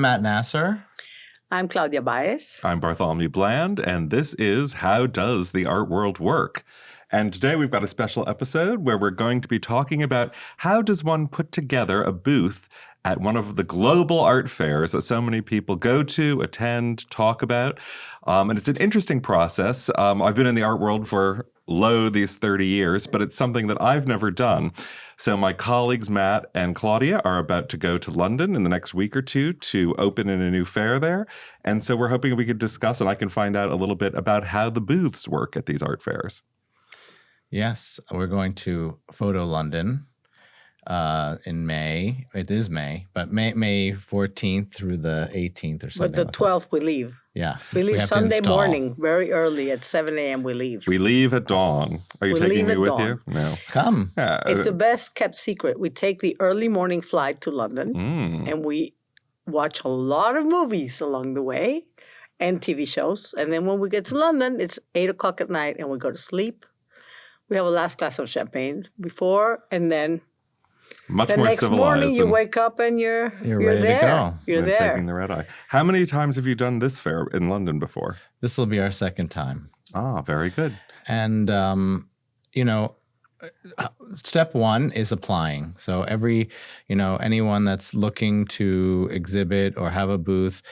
Matt Nasser. I'm Claudia Baez. I'm Bartholomew Bland, and this is How Does the Art World Work? And today we've got a special episode where we're going to be talking about how does one put together a booth at one of the global art fairs that so many people go to, attend, talk about. And it's an interesting process. I've been in the art world for these 30 years, but it's something that I've never done. So my colleagues, Matt and Claudia, are about to go to London in the next week or two to open in a new fair there. And so we're hoping we could discuss and I can find out a little bit about how the booths work at these art fairs. Yes, we're going to Photo London in May. It is May, but May 14th through the 18th or something. But the 12th we leave. Yeah. We leave Sunday morning, very early at 7 a.m. we leave. We leave at dawn. Are you taking me with you? No. Come. It's the best kept secret. We take the early morning flight to London and we watch a lot of movies along the way and TV shows. And then when we get to London, it's 8 o'clock at night and we go to sleep. We have a last glass of champagne before, and then much the more next morning you wake up and you're ready there. to go. You're there. Taking the red eye. How many times have you done this fair in London before? This will be our second time. Ah, very good. And, step one is applying. So anyone that's looking to exhibit or have a booth,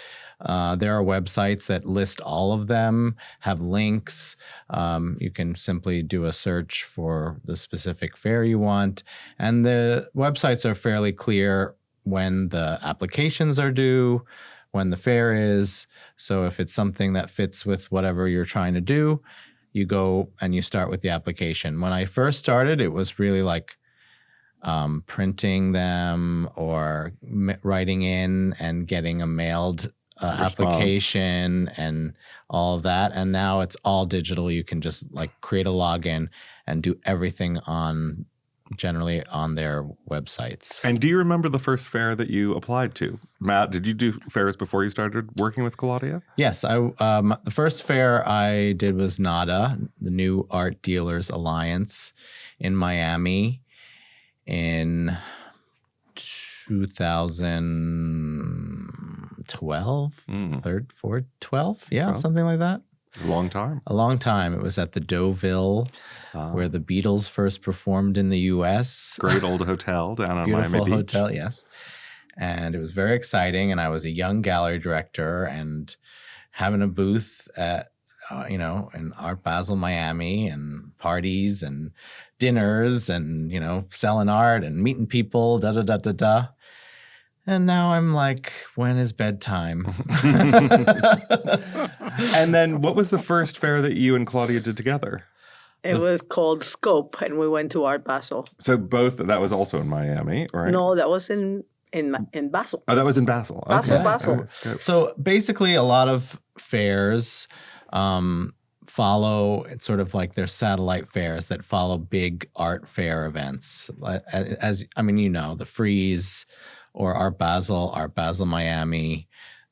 there are websites that list all of them, have links. You can simply do a search for the specific fair you want. And the websites are fairly clear when the applications are due, when the fair is. So if it's something that fits with whatever you're trying to do, you go and you start with the application. When I first started, it was really like printing them or writing in and getting a mailed application and all of that. And now it's all digital. You can just create a login and do everything generally on their websites. And do you remember the first fair that you applied to? Matt, did you do fairs before you started working with Claudia? Yes. The first fair I did was NADA, the New Art Dealers Alliance in Miami in 2012, 12, something like that. A long time. A long time. It was at the Deauville, where the Beatles first performed in the U.S. Great old hotel down on Miami Beach. Beautiful hotel, yes. And it was very exciting. And I was a young gallery director and having a booth at, in Art Basel, Miami, and parties and dinners and, selling art and meeting people, da-da-da-da-da. And now I'm like, when is bedtime? And then what was the first fair that you and Claudia did together? It was called Scope, and we went to Art Basel. So that was also in Miami, right? No, that was in Basel. Oh, that was in Basel. Basel. Okay. So basically a lot of fairs follow, it's sort of like their satellite fairs that follow big art fair events. The Frieze, or Art Basel Miami,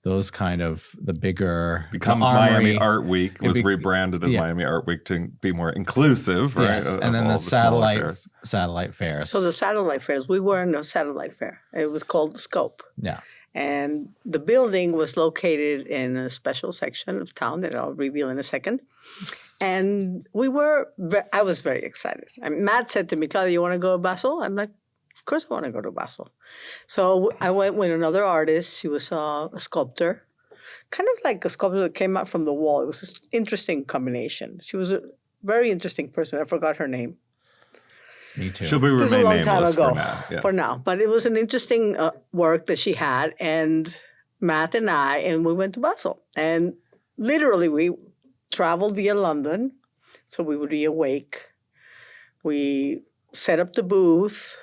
those kind of the bigger becomes Miami Art Week, was rebranded as Miami Art Week to be more inclusive, right? Yes, and then the satellite fairs. So the satellite fairs, we were in a satellite fair. It was called Scope. Yeah. And the building was located in a special section of town that I'll reveal in a second. And I was very excited. Matt said to me, Claudia, you want to go to Basel? I'm like, of course I want to go to Basel. So I went with another artist. She was a sculptor, kind of like a sculptor that came out from the wall. It was an interesting combination. She was a very interesting person. I forgot her name. Me too. She'll be remain nameless for now. Yes. For now. But it was an interesting work that she had. And Matt and we went to Basel. And literally we traveled via London, so we would be awake. We set up the booth.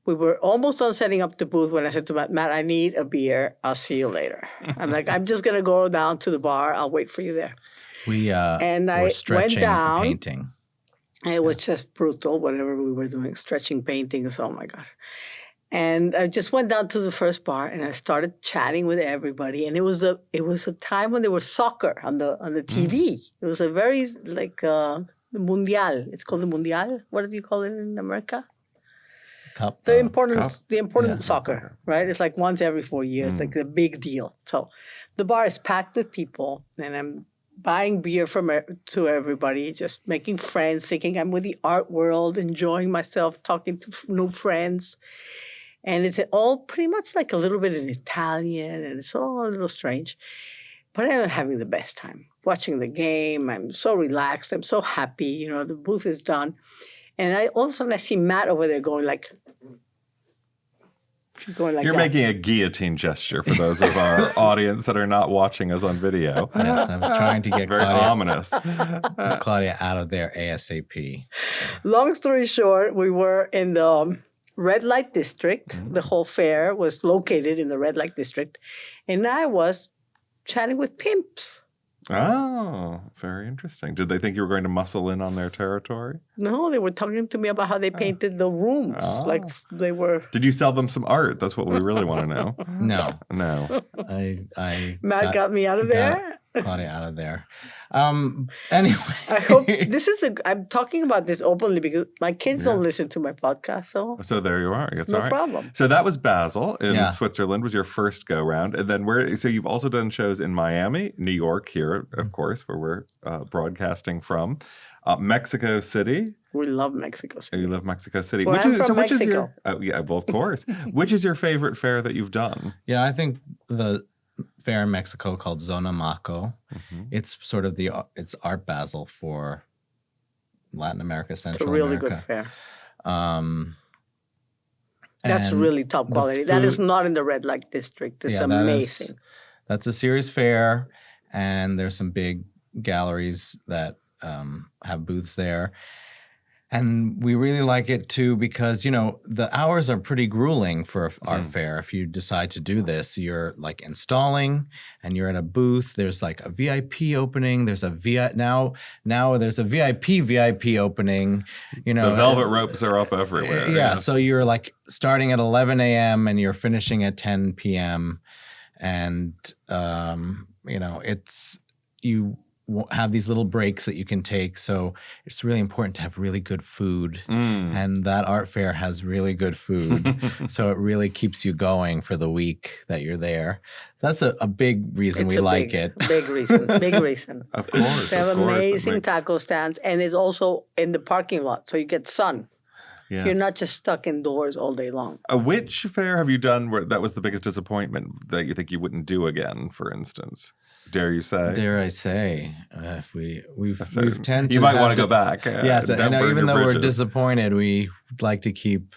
We were almost done setting up the booth when I said to Matt, I need a beer. I'll see you later. I'm like, I'm just going to go down to the bar. I'll wait for you there. And I went down. Painting. And it was just brutal, whatever we were doing, stretching, painting. Oh, my God. And I just went down to the first bar and I started chatting with everybody. And it was a time when there was soccer on the TV. It was a very the Mundial. It's called the Mundial. What do you call it in America? Cup. The important Yeah. soccer, right? It's like once every 4 years, like the big deal. So the bar is packed with people, and I'm buying beer to everybody, just making friends, thinking I'm with the art world, enjoying myself, talking to new friends. And it's all pretty much like a little bit in Italian, and it's all a little strange. But I'm having the best time watching the game. I'm so relaxed. I'm so happy. You know, the booth is done. And all of a sudden I see Matt over there going like You're that. making a guillotine gesture for those of our audience that are not watching us on video. Yes, I was trying to get Very ominous. Claudia out of there ASAP. Long story short, we were in the red light district. The whole fair was located in the red light district. And I was chatting with pimps. Oh, very interesting. Did they think you were going to muscle in on their territory? No, they were talking to me about how they painted the rooms. Like they were. Did you sell them some art? That's what we really want to know. No. No. Matt got me out of there. Claudia out of there. Anyway. I hope I'm talking about this openly because my kids don't listen to my podcast. So there you are. It's no all right. problem. So that was Basel in Switzerland was your first go round. And then so you've also done shows in Miami, New York here, of course, where we're broadcasting from. Mexico City. We love Mexico City. You love Mexico City. Well, I'm from Mexico. Of course. Which is your favorite fair that you've done? Yeah, I think the fair in Mexico called Zona Maco. It's sort of it's Art Basel for Latin America, Central America. It's a really good fair. That's and really top quality. That is not in the red light district. It's amazing. That's a serious fair, and there's some big galleries that have booths there. And we really like it too because, you know, the hours are pretty grueling for art fair. If you decide to do this, you're like installing and you're at a booth. There's like a VIP opening. There's a now there's a VIP opening. You know, the velvet ropes are up everywhere. Yeah. So you're like starting at 11 a.m. and you're finishing at 10 p.m. And, you know, you have these little breaks that you can take. So it's really important to have really good food. And that art fair has really good food. So it really keeps you going for the week that you're there. That's a big reason we like it. Big reason. Big reason. Of course. They have amazing taco stands. And it's also in the parking lot. So you get sun. Yes. You're not just stuck indoors all day long. Which fair have you done where that was the biggest disappointment that you think you wouldn't do again, for instance? Dare you say? Dare I say? If we've tend to. You might want to go back. Yes, I know. Even though we're disappointed, we like to keep.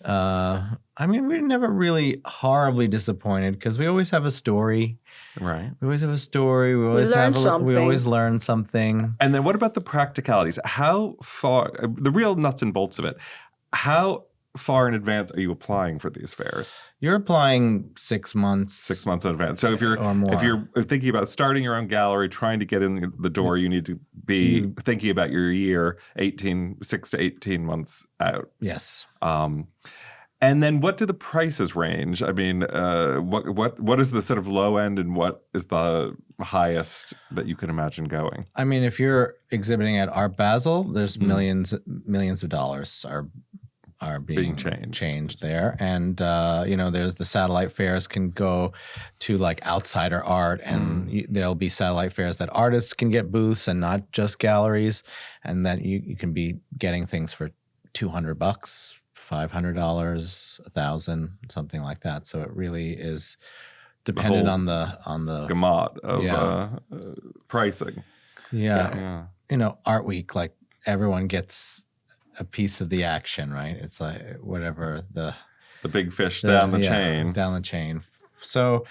I mean, we're never really horribly disappointed because we always have a story. Right. We always have a story. We always learn something. And then what about the practicalities? How far, the real nuts and bolts of it, how far in advance are you applying for these fairs? You're applying 6 months. 6 months in advance. So if you're thinking about starting your own gallery, trying to get in the door, you need to be thinking about your year 6 to 18 months out. Yes. And then what do the prices range? I mean, what is the sort of low end and what is the highest that you can imagine going? I mean, if you're exhibiting at Art Basel, there's millions of dollars are being changed there. And, you know, the satellite fairs can go to like outsider art and there'll be satellite fairs that artists can get booths and not just galleries. And that you can be getting things for $200, $500, $1,000, something like that. So it really is dependent on the gamut of pricing. Yeah. You know, Art Week, like everyone gets a piece of the action, right? It's like whatever the big fish down the chain. Down the chain. So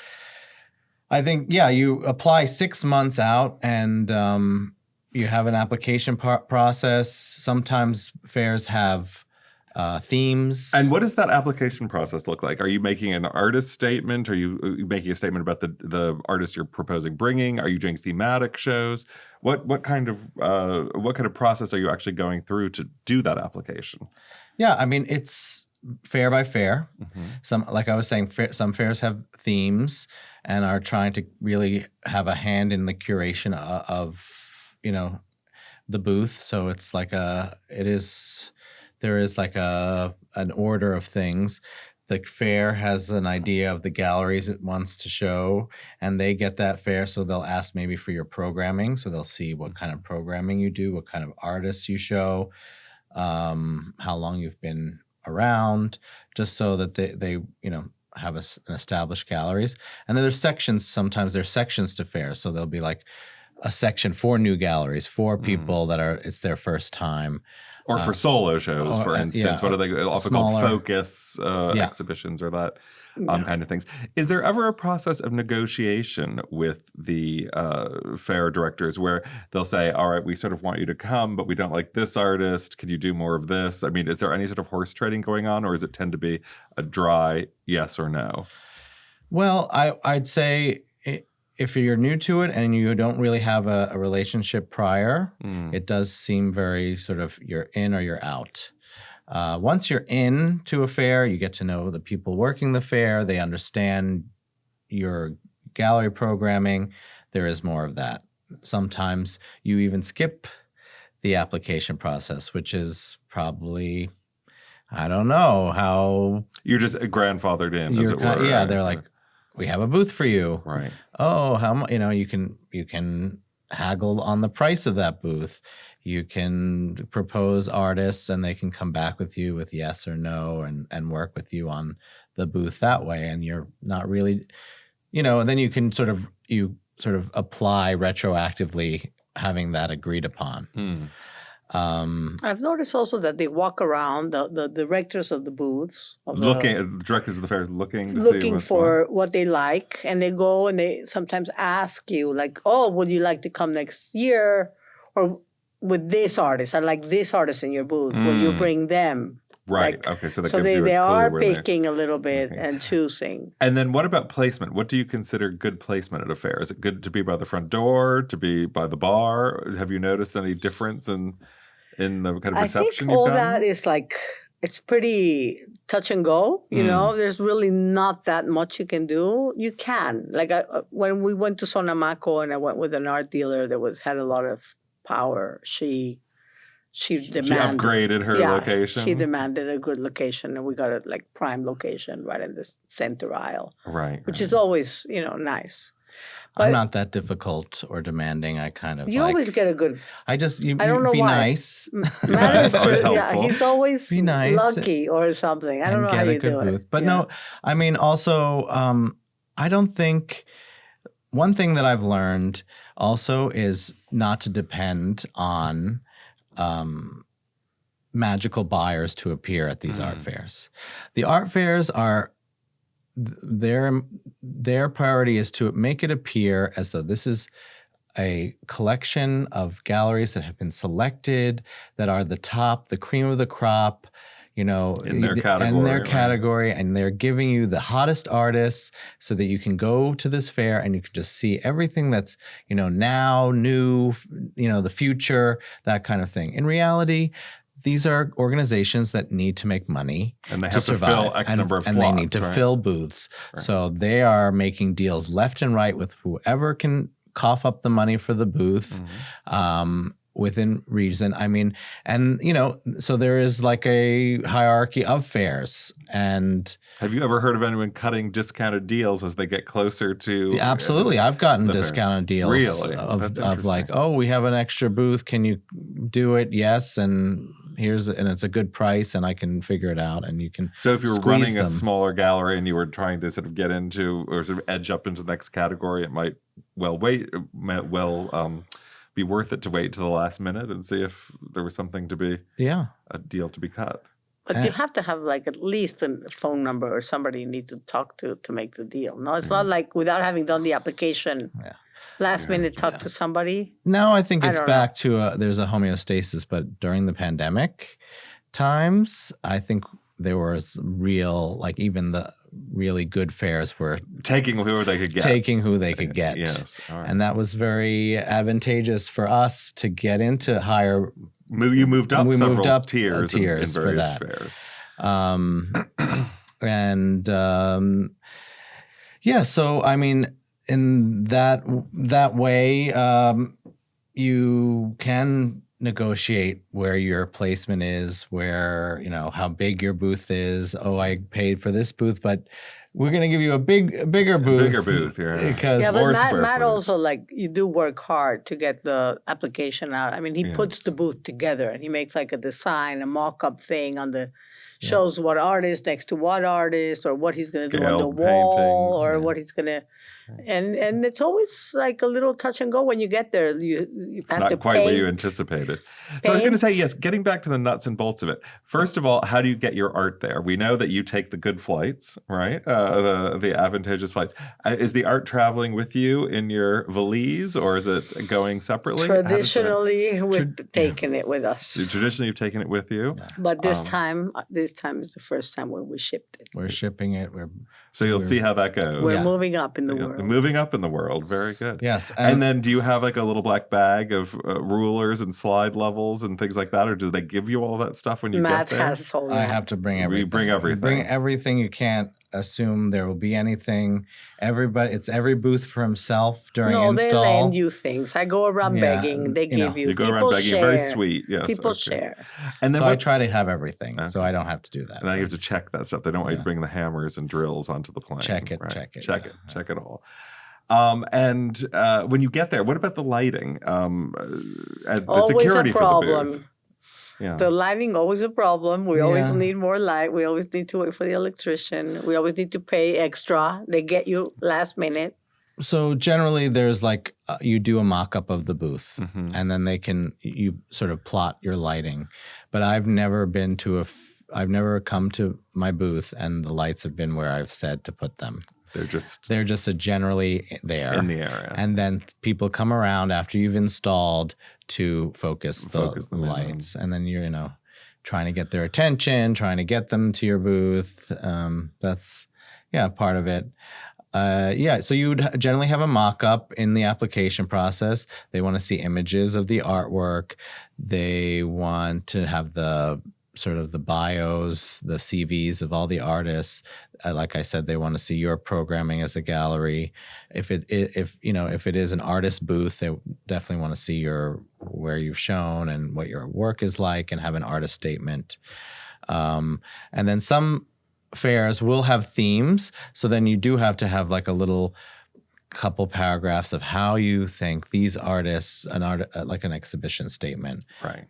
I think, you apply 6 months out and you have an application process. Sometimes fairs have themes. And what does that application process look like? Are you making an artist statement? Are you making a statement about the artist you're proposing bringing? Are you doing thematic shows? What kind of process are you actually going through to do that application? Yeah, I mean, it's fair by fair. Some, like I was saying, some fairs have themes and are trying to really have a hand in the curation of, you know, the booth. So it's like there is like an order of things. The fair has an idea of the galleries it wants to show, and they get that fair, so they'll ask maybe for your programming. So they'll see what kind of programming you do, what kind of artists you show, how long you've been around, just so that they have an established galleries. And then there's sections. Sometimes there's sections to fairs, so there'll be like a section for new galleries for people that it's their first time. Or for solo shows, for instance. What are they often called? Focus exhibitions or that kind of things. Is there ever a process of negotiation with the fair directors where they'll say, all right, we sort of want you to come, but we don't like this artist. Could you do more of this? I mean, is there any sort of horse trading going on, or does it tend to be a dry yes or no? Well, I'd say if you're new to it and you don't really have a relationship prior, it does seem very sort of you're in or you're out. Once you're in to a fair, you get to know the people working the fair. They understand your gallery programming. There is more of that. Sometimes you even skip the application process, which is probably, I don't know how. You're just grandfathered in, as it were. Yeah, they're like, we have a booth for you. Right. Oh, how much? You can haggle on the price of that booth. You can propose artists, and they can come back with you with yes or no, and work with you on the booth that way. And you're not really, and then you can sort of apply retroactively, having that agreed upon. I've noticed also that they walk around, the directors of the booths. The directors of the fair looking for what they like. And they go and they sometimes ask you, like, oh, would you like to come next year? Or with this artist, I like this artist in your booth. Will you bring them? Right. Like, okay. So, they are picking a little bit and choosing. And then what about placement? What do you consider good placement at a fair? Is it good to be by the front door, to be by the bar? Have you noticed any difference in the kind of reception you've gotten? That is like, it's pretty touch and go, There's really not that much you can do. You can. Like when we went to Sonamaco and I went with an art dealer that had a lot of power, she upgraded her location. She demanded a good location, and we got a prime location right in the center aisle. Right. Which is always, nice. But I'm not that difficult or demanding. I kind of always get a good. I don't know be why. Nice. Matt is he's always be nice, lucky or something. I don't know how you do it. But no, I mean also I don't think. One thing that I've learned also is not to depend on magical buyers to appear at these art fairs. The art fairs are their priority is to make it appear as though this is a collection of galleries that have been selected, that are the cream of the crop, in their category, and they're giving you the hottest artists so that you can go to this fair and you can just see everything that's, now, new, the future, that kind of thing. In reality, these are organizations that need to make money and they have to fill X number of slots. And they need to fill booths. Right. So they are making deals left and right with whoever can cough up the money for the booth. Within reason. I mean, and so there is like a hierarchy of fairs. And have you ever heard of anyone cutting discounted deals as they get closer to? Absolutely, I've gotten discounted deals. Really? Of like, oh, we have an extra booth. Can you do it? Yes, and it's a good price, and I can figure it out, and you can. So if you were running a smaller gallery and you were trying to sort of get into or sort of edge up into the next category, it might be worth it to wait to the last minute and see if there was something to be a deal to be cut. But you have to have at least a phone number or somebody you need to talk to make the deal. No, it's not like without having done the application, last minute talk to somebody. No, I think it's back to there's a homeostasis, but during the pandemic times, I think there was real, even the really good fairs were taking who they could get. Yes. All right. And that was very advantageous for us to get into higher. You moved up several tiers in for various that. fairs. So I mean, in that way, you can negotiate where your placement is, where, how big your booth is. Oh, I paid for this booth, but we're going to give you a bigger booth. Bigger booth, yeah. Because Yeah, but More Matt square footage. also, like, you do work hard to get the application out. I mean, he puts Yes. the booth together and he makes like a design, a mock-up thing shows what artist next to what artist, or what he's going to do on the Scaled wall, paintings. or what he's going to. And it's always like a little touch and go when you get there. You It's have not to quite what you anticipated. So I was going to say, yes, getting back to the nuts and bolts of it. First of all, how do you get your art there? We know that you take the good flights, right? The advantageous flights. Is the art traveling with you in your valise, or is it going separately? Traditionally, we've taken it with us. Traditionally, you've taken it with you. But this time is the first time when we shipped it. we're shipping it. So you'll see how that goes. We're moving up in the world. Moving up in the world. Very good. Yes. And then do you have like a little black bag of rulers and slide levels and things like that? Or do they give you all that stuff when you Matt get there? has all I that. have to bring everything. You bring everything. Bring everything. You can't assume there will be anything. It's every booth for himself during No, install. they lend you things. I go around begging. They give you. You go People around begging. share. Very sweet. Yes. People okay. share. And then So I try to have everything, so I don't have to do that. And now you have to check that stuff. They don't want you to bring the hammers and drills onto the plane. Check it, right? check it, Check yeah. it. Check it all. And when you get there, what about the lighting? The Always security a for the problem. booth? Yeah. The lighting always a problem. We always Yeah. need more light. We always need to wait for the electrician. We always need to pay extra. They get you last minute. So generally, there's like you do a mock-up of the booth, Mhm. and then you sort of plot your lighting. But I've never been to I've never come to my booth and the lights have been where I've said to put them. They're just generally there in the area. and then people come around after you've installed to focus the them in on- lights, and then you're trying to get their attention, trying to get them to your booth. That's part of it. So you would generally have a mock-up in the application process. They want to see images of the artwork. They want to have the sort of the bios, the CVs of all the artists. Like I said, they want to see your programming as a gallery. If it is an artist booth, they definitely want to see where you've shown and what your work is like, and have an artist statement. And then some fairs will have themes, so then you do have to have like a little couple paragraphs of how you think these artists, like an exhibition statement. Right.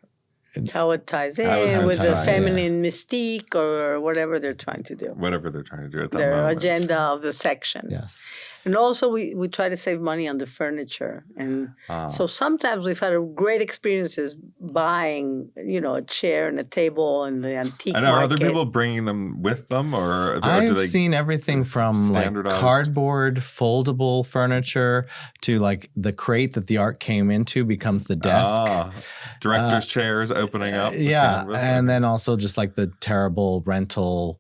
How it ties How it in with the ties, feminine mystique or whatever they're trying to do. Whatever they're trying to do at that Their moment. agenda of the section. Yes. And also we try to save money on the furniture. And so sometimes we've had great experiences buying, a chair and a table and the antique And are market. other people bringing them with them, or do I've they seen everything from like standardized? cardboard, foldable furniture to like the crate that the art came into becomes the desk. Director's chairs opening up. with Yeah. canvas And then also just like the terrible rental,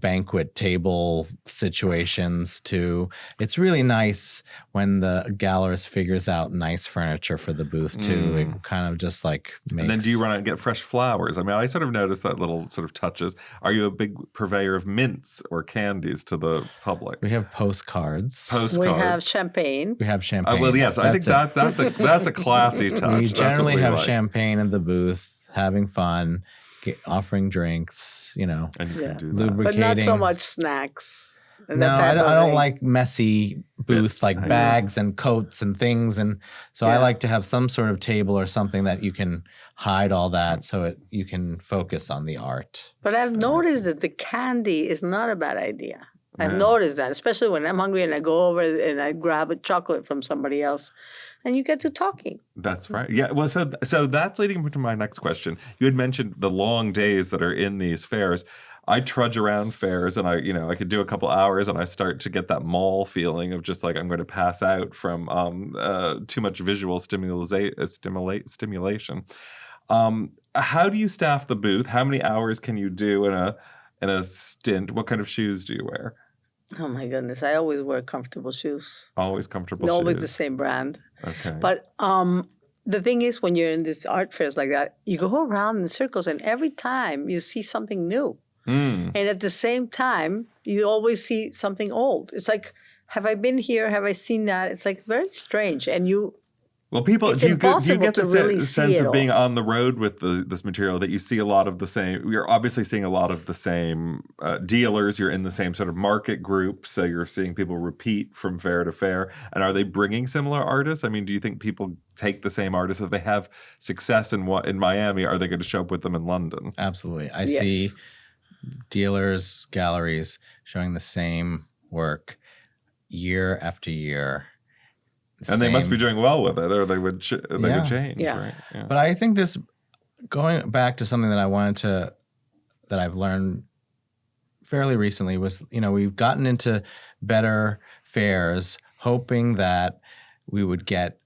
banquet table situations too. It's really nice when the gallerist figures out nice furniture for the booth too. It kind of just like makes... And then do you run out and get fresh flowers? I mean, I sort of noticed that little sort of touches. Are you a big purveyor of mints or candies to the public? We have postcards. We have champagne. We have champagne. Well, yes, I think that's a classy touch. We That's what generally we have like. champagne in the booth, having fun, offering drinks, And you can do that. lubricating. But not so much snacks. And No, that I type of don't thing. like messy booth Bits. like I know. bags and coats and things, and so I like to have some sort of table or something that you can hide all that, so you can focus on the art. But I've noticed that the candy is not a bad idea. I've Yeah. noticed that, especially when I'm hungry and I go over and I grab a chocolate from somebody else, and you get to talking. That's right. Yeah. Well, so that's leading me to my next question. You had mentioned the long days that are in these fairs. I trudge around fairs, and I could do a couple hours, and I start to get that mall feeling of just like I'm going to pass out from too much visual stimulation. How do you staff the booth? How many hours can you do in a stint? What kind of shoes do you wear? Oh my goodness! I always wear comfortable shoes. Always comfortable Always shoes. the same brand. Okay. But the thing is, when you're in these art fairs like that, you go around in circles, and every time you see something new. Mm. And at the same time, you always see something old. It's like, have I been here? Have I seen that? It's like very strange. And Well, people, It's do you impossible get to the really sense see of it being all. on the road with this material that you see a lot of the same? You're obviously seeing a lot of the same dealers. You're in the same sort of market group, so you're seeing people repeat from fair to fair. And are they bringing similar artists? I mean, do you think people take the same artists? If they have success in Miami, are they going to show up with them in London? Absolutely. I Yes. see dealers, galleries showing the same work year after year. And they must be Same- doing well with it, or they would Yeah. change, Yeah. right? Yeah. But I think this, going back to something that I've learned fairly recently was, we've gotten into better fairs, hoping that we would get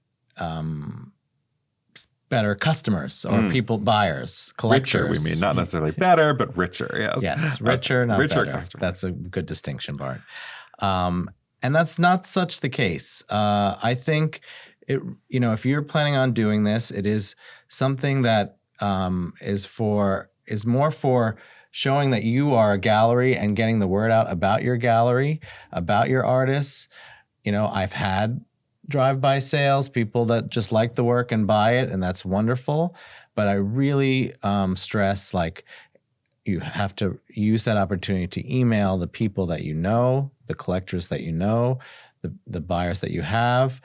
better customers or buyers, collectors. Richer, we mean, not necessarily better, but richer. Yes. Yes, richer, not richer better. customers. That's a good distinction, Bart. And that's not such the case. I think if you're planning on doing this, it is something that is more for showing that you are a gallery and getting the word out about your gallery, about your artists. I've had drive-by sales, people that just like the work and buy it, and that's wonderful. But I really stress, like, you have to use that opportunity to email the people that you know, the collectors that you know, the buyers that you have,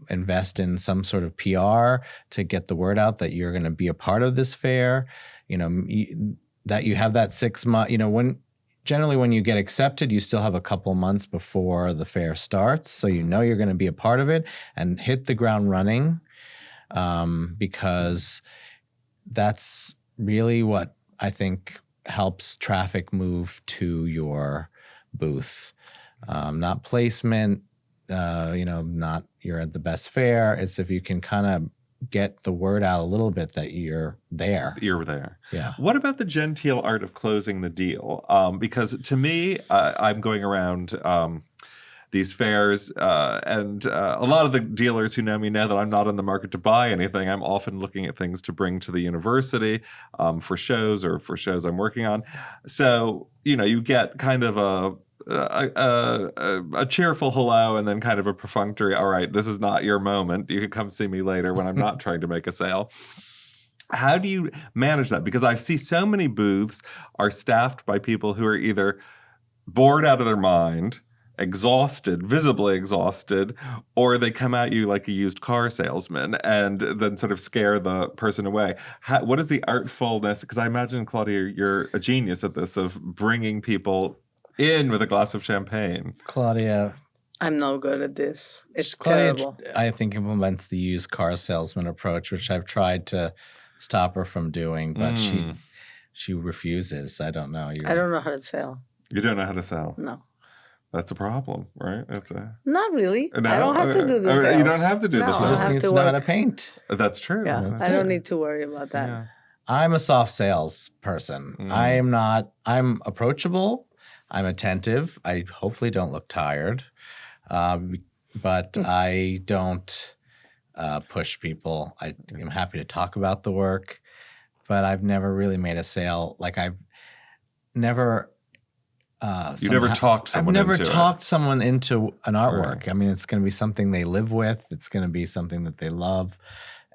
invest in some sort of PR to get the word out that you're going to be a part of this fair, that you have that 6 month, generally when you get accepted, you still have a couple months before the fair starts. So you're going to be a part of it and hit the ground running, because that's really what I think helps traffic move to your booth. Not placement, not you're at the best fair. It's if you can kind of get the word out a little bit that you're there. You're there. Yeah. What about the genteel art of closing the deal? Because to me, I'm going around these fairs, and a lot of the dealers who know me know that I'm not in the market to buy anything. I'm often looking at things to bring to the university for shows or for shows I'm working on. So, you get kind of a cheerful hello and then kind of a perfunctory, all right, this is not your moment. You can come see me later when I'm not trying to make a sale. How do you manage that? Because I see so many booths are staffed by people who are either bored out of their mind, exhausted, visibly exhausted, or they come at you like a used car salesman and then sort of scare the person away. What is the artfulness? Because I imagine, Claudia, you're a genius at this, of bringing people in with a glass of champagne. Claudia. I'm no good at this. It's Claudia, terrible. I think, implements the used car salesman approach, which I've tried to stop her from doing, but she refuses. I don't know. I don't know how to sell. You don't know how to sell? No. That's a problem, right? Not really. No? I don't have to do the sales. You don't have to do the No, She sales. just I have needs to to know how to work. paint. That's true. Yeah, That's I don't it. need to worry about that. Yeah. I'm a soft sales person. I'm approachable. I'm attentive. I hopefully don't look tired. But I don't push people. I'm happy to talk about the work, but I've never really made a sale. Like, I've never... You never talked someone into it. I've never talked someone into an artwork. Right. I mean, it's going to be something they live with. It's going to be something that they love,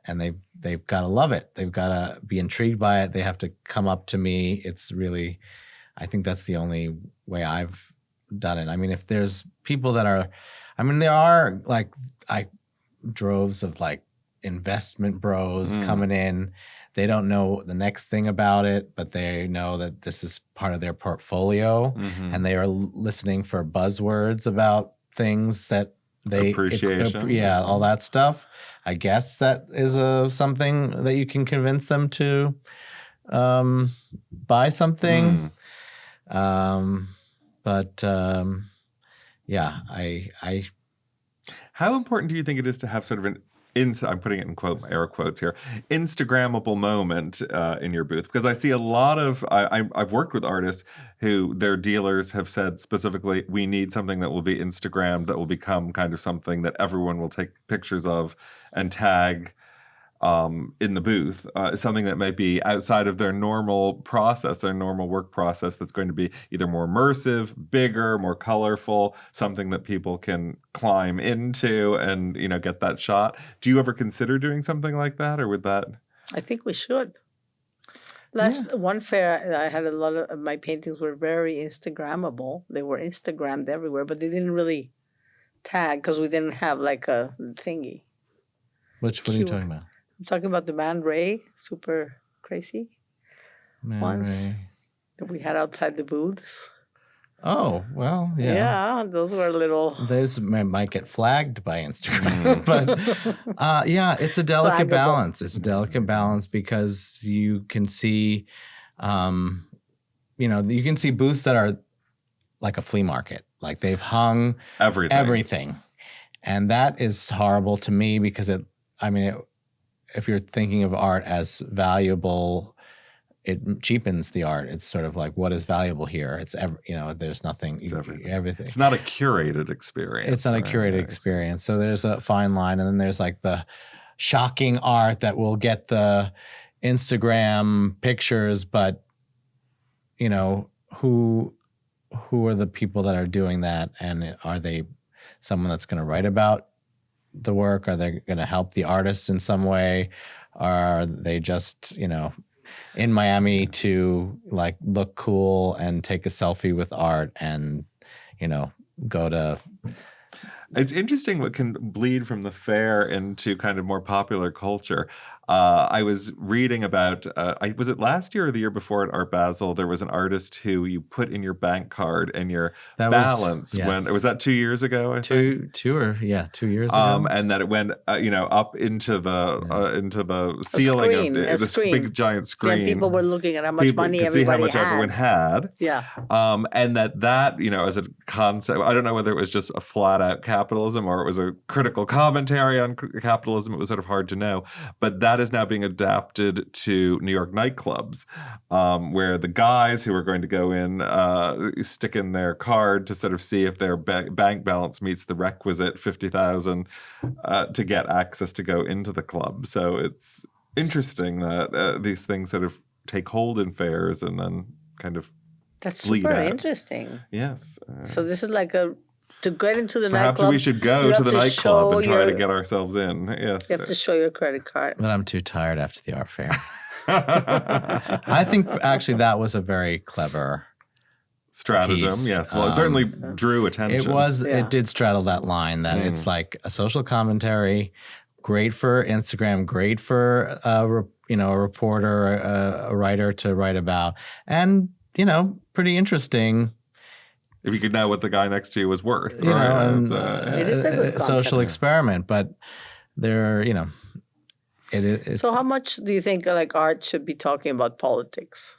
and they've got to love it. They've got to be intrigued by it. They have to come up to me. It's really, I think that's the only way I've done it. I mean, if there's people that are, there are droves of investment bros coming in. They don't know the next thing about it, but they know that this is part of their portfolio, and they are listening for buzzwords about things that they appreciation. All that stuff. I guess that is something that you can convince them to buy something. But yeah, I. How important do you think it is to have sort of an I'm putting it in air quotes here, Instagrammable moment in your booth? Because I see a lot of, I've worked with artists who their dealers have said specifically, we need something that will be Instagrammed, that will become kind of something that everyone will take pictures of and tag. in the booth, something that might be outside of their normal process, their normal work process, that's going to be either more immersive, bigger, more colorful, something that people can climb into and, get that shot. Do you ever consider doing something like that, or would that? I think we should. Yeah. One fair, I had a lot of my paintings were very Instagrammable. They were Instagrammed everywhere, but they didn't really tag because we didn't have like a thingy. What are you talking about? I'm talking about the Man Ray, super crazy ones that we had outside the booths. Oh, well, yeah. Yeah, those were little. Those might get flagged by Instagram, but yeah, it's a delicate balance. It's a delicate balance because you can see, you can see booths that are like a flea market, like they've hung everything, and that is horrible to me because if you're thinking of art as valuable, it cheapens the art. It's sort of like, what is valuable here? It's there's nothing, everything. It's not a curated experience. It's not a curated experience. So there's a fine line, and then there's like the shocking art that will get the Instagram pictures, but who are the people that are doing that, and are they someone that's going to write about the work? Are they going to help the artist in some way? Are they just in Miami to like look cool and take a selfie with art and go to? It's interesting what can bleed from the fair into kind of more popular culture. I was reading about, was it last year or the year before at Art Basel? There was an artist who you put in your bank card and your balance was that 2 years ago? I think? 2 years ago. And that it went, up into the ceiling of this big giant screen. Yeah, people were looking at how much money everybody had. Everyone had. Yeah. And that as a concept, I don't know whether it was just a flat out capitalism or it was a critical commentary on capitalism. It was sort of hard to know, but that is now being adapted to New York nightclubs, where the guys who are going to go in stick in their card to sort of see if their bank balance meets the requisite $50,000 to get access to go into the club. So it's interesting that these things sort of take hold in fairs and then kind of that's super interesting. Yes. So this is like to get into the perhaps nightclub. We should go to the nightclub and try to get ourselves in. Yes. You have to show your credit card. But I'm too tired after the art fair. I think actually that was a very clever stratagem. piece. Yes. Well, it certainly drew attention. It did straddle that line that it's like a social commentary, great for Instagram, great for a reporter, a writer to write about, and pretty interesting. If you could know what the guy next to you was worth, it is a good social experiment. But it is. So, how much do you think like art should be talking about politics?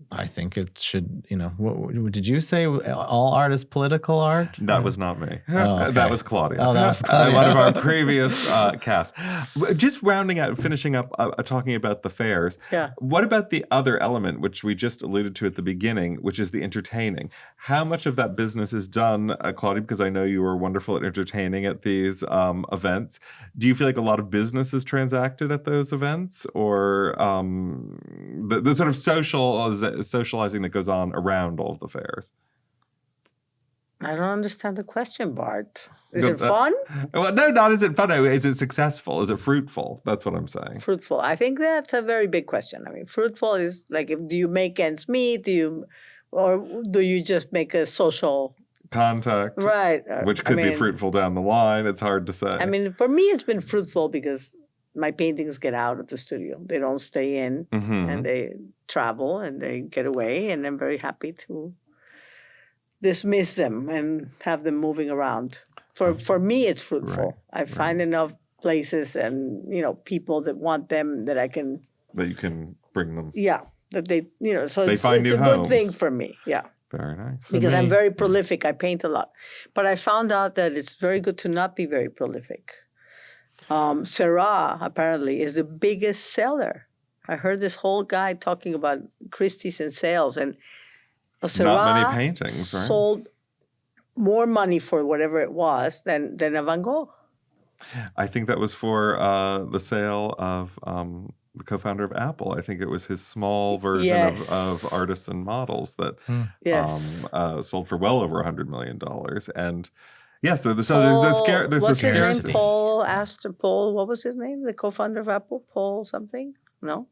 I think it should. What did you say? All art is political art? That was not me. Oh, okay. That was Claudia. Oh, that was Claudia. One of our previous casts. Just rounding out, finishing up, talking about the fairs. Yeah. What about the other element, which we just alluded to at the beginning, which is the entertaining? How much of that business is done, Claudia? Because I know you were wonderful at entertaining at these events. Do you feel like a lot of business is transacted at those events, or the sort of socializing that goes on around all of the fairs? I don't understand the question, Bart. Is it fun? Well, no, not is it fun. Is it successful? Is it fruitful? That's what I'm saying. Fruitful. I think that's a very big question. I mean, fruitful is like, do you make ends meet? Or do you just make a social contact? Right. Which could be fruitful down the line. It's hard to say. I mean, for me, it's been fruitful because my paintings get out of the studio. They don't stay in, and they travel and they get away, and I'm very happy to dismiss them and have them moving around. For me, it's fruitful. Right. I find enough places and people that want them that I can you can bring them. Yeah, that they so they it's find a homes. good thing for me. Yeah. Very nice. Because I'm very prolific. I paint a lot, but I found out that it's very good to not be very prolific. Syrah apparently is the biggest seller. I heard this whole guy talking about Christie's and sales, and Syrah not many paintings, right? Sold more money for whatever it was than a Van Gogh. I think that was for the sale of the co-founder of Apple. I think it was his small version of Yes. artists and models that Yes. sold for well over $100 million. And yeah, so there's Paul, this what's his name? scarcity. Paul, what was his name? The co-founder of Apple? Paul something? No?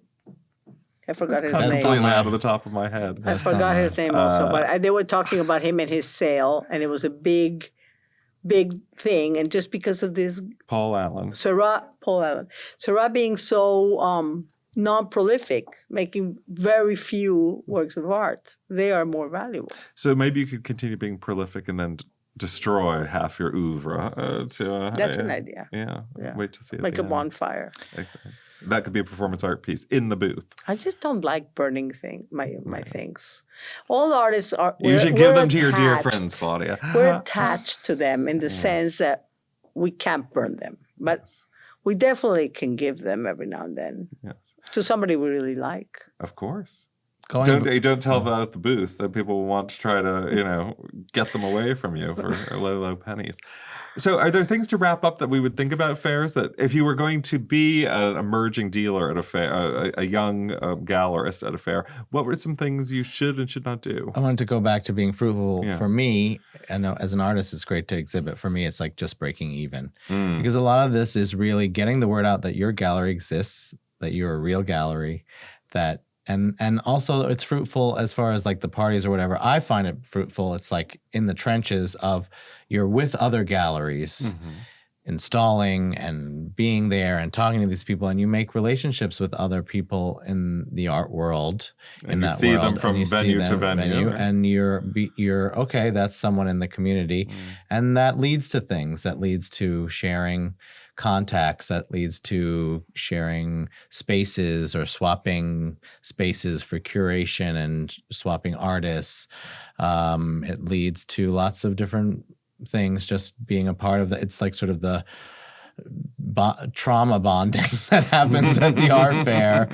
I forgot his That's name. completely out of the top of my head. I forgot his name also, but they were talking about him and his sale, and it was a big thing. And just because of this Paul Allen. Paul Allen. Seurat being so non-prolific, making very few works of art, they are more valuable. So maybe you could continue being prolific and then destroy half your oeuvre. That's an idea. Yeah. Wait to see it. Like a bonfire. Exactly. That could be a performance art piece in the booth. I just don't like burning my things. All artists are. You should give them to your dear friends, Claudia. We're attached to them in the sense that we can't burn them, but we definitely can give them every now and then to somebody we really like. Of course. Don't tell that at the booth that people will want to try to, get them away from you for low pennies. So are there things to wrap up that we would think about fairs that if you were going to be an emerging dealer at a fair, a young gallerist at a fair, what were some things you should and should not do? I wanted to go back to being fruitful. For me, I know as an artist, it's great to exhibit. For me, it's like just breaking even. Because a lot of this is really getting the word out that your gallery exists, that you're a real gallery, that and also it's fruitful as far as like the parties or whatever. I find it fruitful. It's like in the trenches of you're with other galleries, installing and being there and talking to these people, and you make relationships with other people in the art world. And you see them from venue to venue. And you're okay, that's someone in the community. And that leads to things. That leads to sharing contacts, that leads to sharing spaces or swapping spaces for curation and swapping artists. It leads to lots of different things, just being a part of it's like sort of the trauma bonding that happens at the art fair.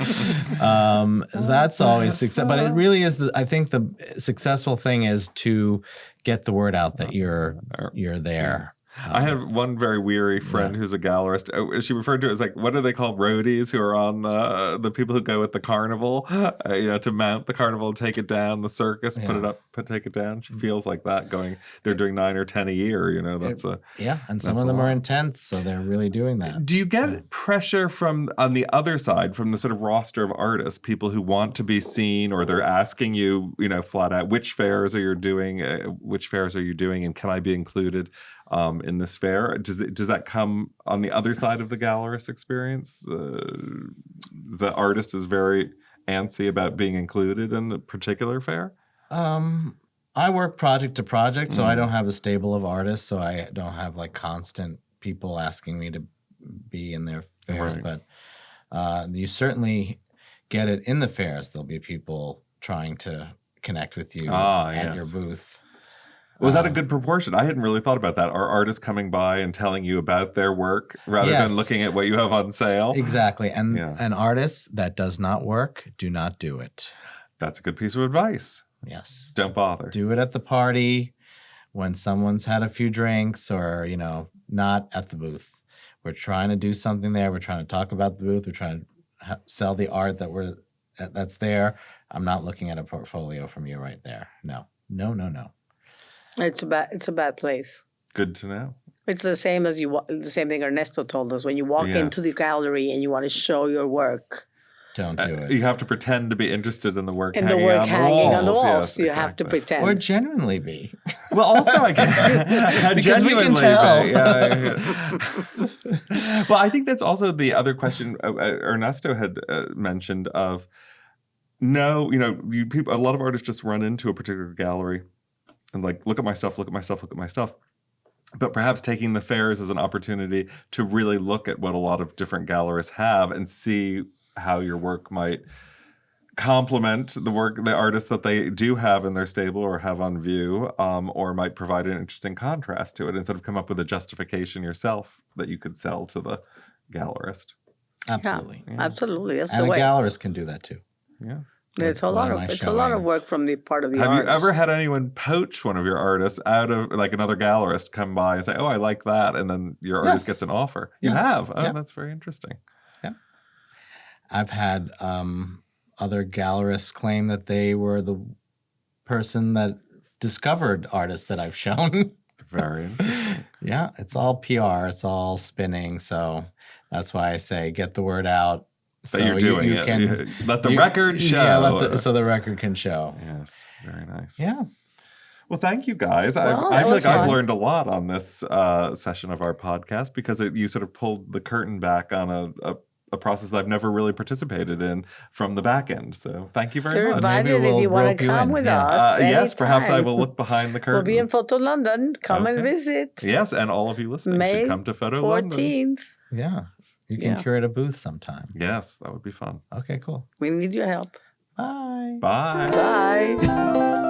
That's always success, but it really is I think the successful thing is to get the word out that you're there. I have one very weary friend who's a gallerist. She referred to it as like, what do they call roadies who are on the people who go with the carnival, to mount the carnival and take it down, the circus, put it up, take it down. She feels like that going, they're doing 9 or 10 a year, and some of them are intense, so they're really doing that. Do you get pressure from, on the other side, from the sort of roster of artists, people who want to be seen, or they're asking you, flat out, which fairs are you doing, and can I be included in this fair? Does that come on the other side of the gallerist experience? The artist is very antsy about being included in the particular fair? I work project to project, so I don't have a stable of artists, so I don't have like constant people asking me to be in their fairs. But you certainly get it in the fairs. There'll be people trying to connect with you at your booth. Was that a good proportion? I hadn't really thought about that. Are artists coming by and telling you about their work rather than looking at what you have on sale? Exactly. And artists, that does not work. Do not do it. That's a good piece of advice. Yes. Don't bother. Do it at the party when someone's had a few drinks or, not at the booth. We're trying to do something there. We're trying to talk about the booth. We're trying to sell the art that's there. I'm not looking at a portfolio from you right there. No. It's a bad place. Good to know. It's the same as the same thing Ernesto told us. When you walk into the gallery and you want to show your work, don't do it. You have to pretend to be interested in the work. And the work hanging on the walls. Yes, you have to pretend, or genuinely be. Well, also I can because we can tell. Well, I think that's also the other question Ernesto had mentioned of people. A lot of artists just run into a particular gallery and like, look at my stuff. But perhaps taking the fairs as an opportunity to really look at what a lot of different gallerists have and see how your work might complement the artists that they do have in their stable or have on view, or might provide an interesting contrast to it instead of come up with a justification yourself that you could sell to the gallerist. Absolutely. Yeah, absolutely. That's and the way. And a gallerist can do that too. Yeah. It's Like, a what lot am of I it's a lot of showing? work from the part of the Have artist. you ever had anyone poach one of your artists out of, like, another gallerist come by and say, "Oh, I like that," and then your artist Yes. gets an offer? You Yes. have? Oh, Yeah. that's very interesting. Yeah. I've had other gallerists claim that they were the person that discovered artists that I've shown. Very interesting. Yeah, it's all PR. It's all spinning. So that's why I say get the word out. That you're doing you it. can Let the record show. Yeah, so the record can show. Yes, very nice. Yeah. Well, thank you guys. Well, I that feel was like I've fun. learned a lot on this session of our podcast because you sort of pulled the curtain back on a process that I've never really participated in from the back end. So thank you very You're much. Maybe invited if we'll you want rope to you come in. with Yeah. us. Yes, perhaps I anytime. will look behind the curtain. We'll be in Photo London. Come and Okay. visit. Yes, and all of you listening May should come to Photo London. 14th. Yeah. You can Yeah. curate a booth sometime. Yes, that would be fun. Okay, cool. We need your help. Bye. Bye. Bye.